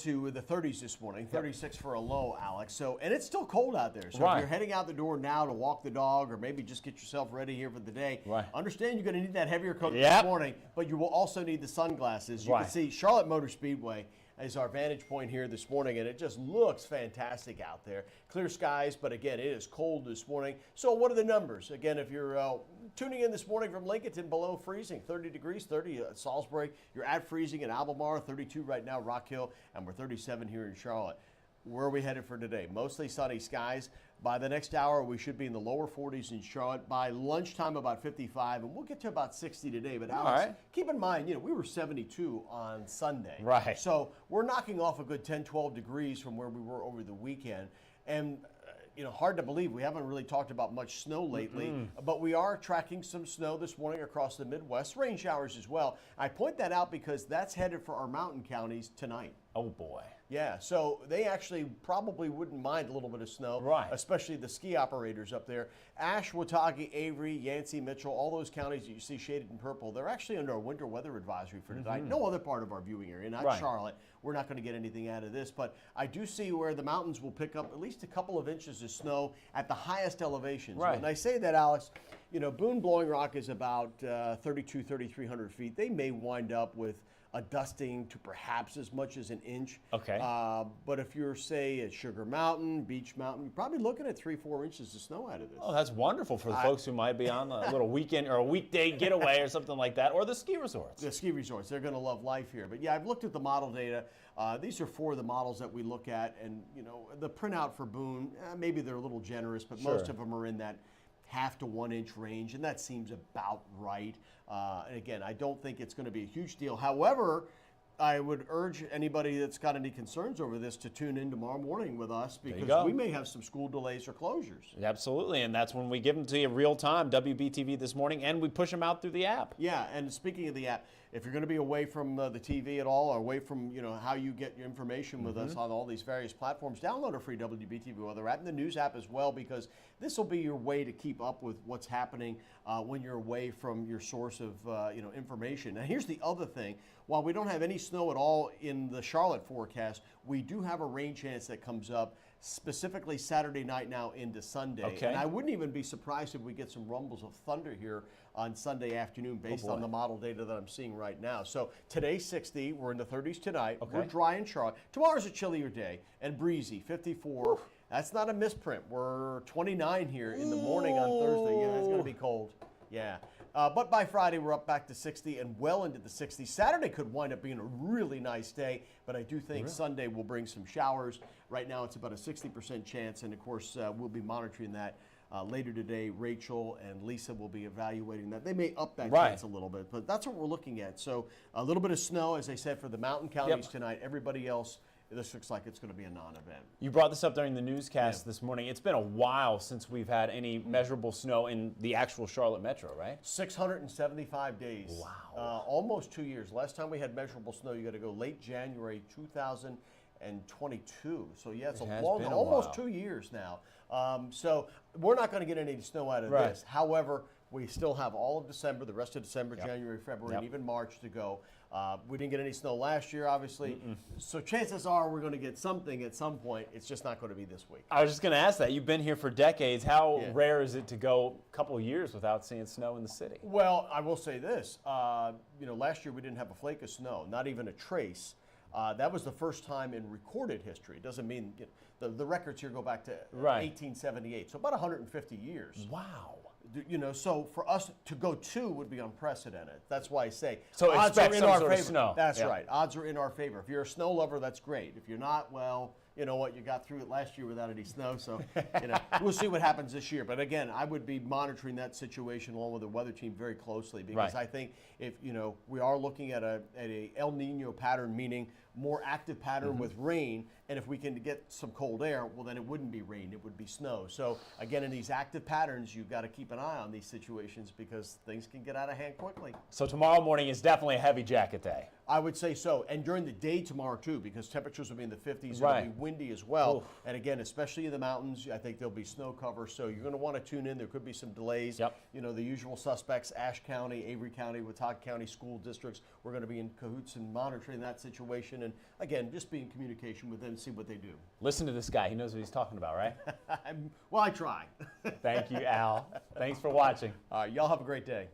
into the 30s this morning, 36 for a low, Alex. So, and it's still cold out there. So Right. if you're heading out the door now to walk the dog or maybe just get yourself ready here for the day, Right. understand you're going to need that heavier coat Yep. this morning, but you will also need the sunglasses. You Right. can see Charlotte Motor Speedway is our vantage point here this morning, and it just looks fantastic out there. Clear skies, but again, it is cold this morning. So what are the numbers? Again, if you're tuning in this morning from Lincoln, below freezing, 30 degrees, 30 at Salisbury. You're at freezing in Albemarle, 32 right now, Rock Hill, and we're 37 here in Charlotte. Where are we headed for today? Mostly sunny skies. By the next hour, we should be in the lower 40s in Charlotte. By lunchtime, about 55, and we'll get to about 60 today. But Alex, right. keep in mind, we were 72 on Sunday. Right. So we're knocking off a good 10, 12 degrees from where we were over the weekend. And hard to believe we haven't really talked about much snow lately, but we are tracking some snow this morning across the Midwest, rain showers as well. I point that out because that's headed for our mountain counties tonight. Oh, boy. Yeah, so they actually probably wouldn't mind a little bit of snow, Right. especially the ski operators up there. Ashe, Watauga, Avery, Yancey, Mitchell, all those counties that you see shaded in purple, they're actually under a winter weather advisory for tonight. No other part of our viewing area, not Right. Charlotte. We're not going to get anything out of this, but I do see where the mountains will pick up at least a couple of inches of snow at the highest elevations. Right. When I say that, Alex, Boone Blowing Rock is about 3,300 feet. They may wind up with a dusting to perhaps as much as an inch. Okay. But if you're, say, at Sugar Mountain, Beach Mountain, you're probably looking at 3-4 inches of snow out of this. Oh, that's wonderful for the folks who might be on a little weekend or a weekday getaway or something like that, or the ski resorts. The ski resorts, they're going to love life here. But yeah, I've looked at the model data. These are 4 of the models that we look at, and the printout for Boone, maybe they're a little generous, but most of them are in that half to 1 inch range, and that seems about right. And again, I don't think it's going to be a huge deal. However, I would urge anybody that's got any concerns over this to tune in tomorrow morning with us, because we may have some school delays or closures. Absolutely, and that's when we give them to you real time, WBTV this morning, and we push them out through the app. Yeah, and speaking of the app, if you're going to be away from the TV at all, or away from how you get your information with us on all these various platforms, download a free WBTV weather app and the news app as well, because this will be your way to keep up with what's happening when you're away from your source of information. Now, here's the other thing: while we don't have any snow at all in the Charlotte forecast, we do have a rain chance that comes up specifically Saturday night now into Sunday. Okay. And I wouldn't even be surprised if we get some rumbles of thunder here on Sunday afternoon based on the model data that I'm seeing right now. So today's 60, we're in the 30s tonight. Okay. We're dry in Charlotte. Tomorrow's a chillier day and breezy, 54. That's not a misprint. We're 29 here in the morning on Thursday. Yeah, it's going to be cold. Yeah. But by Friday, we're up back to 60 and well into the 60s. Saturday could wind up being a really nice day, but I do think Sunday will bring some showers. Right now, it's about a 60% chance, and of course, we'll be monitoring that later today. Rachel and Lisa will be evaluating that. They may up that chance a little bit, but that's what we're looking at. So a little bit of snow, as I said, for the mountain counties tonight. Everybody else, this looks like it's going to be a non-event. You brought this up during the newscast this morning. It's been a while since we've had any measurable snow in the actual Charlotte metro, right? 675 days. Wow. Almost 2 years. Last time we had measurable snow, you got to go late January 2022. So yeah, it's almost 2 years now. So we're not going to get any snow out of this. However, we still have all of December, the rest of December, January, February, and even March to go. We didn't get any snow last year, obviously. So chances are we're going to get something at some point. It's just not going to be this week. I was just going to ask that. You've been here for decades. How rare is it to go a couple of years without seeing snow in the city? Well, I will say this. Last year we didn't have a flake of snow, not even a trace. That was the first time in recorded history. It doesn't mean the records here go back to 1878, so about 150 years. Wow. So for us to go 2 would be unprecedented. That's why I say so odds are in our favor. Snow. That's right. Odds are in our favor. If you're a snow lover, that's great. If you're not, well, you know what? You got through it last year without any snow, so we'll see what happens this year. But again, I would be monitoring that situation along with the weather team very closely, because I think if we are looking at a El Nino pattern, meaning more active pattern with rain, and if we can get some cold air, well, then it wouldn't be rain, it would be snow. So again, in these active patterns, you've got to keep an eye on these situations because things can get out of hand quickly. So tomorrow morning is definitely a heavy jacket day. I would say so. And during the day tomorrow, too, because temperatures will be in the 50s. Right. It'll be windy as well. Oof. And again, especially in the mountains, I think there'll be snow cover. So you're going to want to tune in. There could be some delays. Yep. You know, the usual suspects, Ashe County, Avery County, Watauga County school districts. We're going to be in cahoots and monitoring that situation. And again, just be in communication with them, see what they do. Listen to this guy. He knows what he's talking about, right? Well, I try. Thank you, Al. Thanks for watching. Y'all have a great day.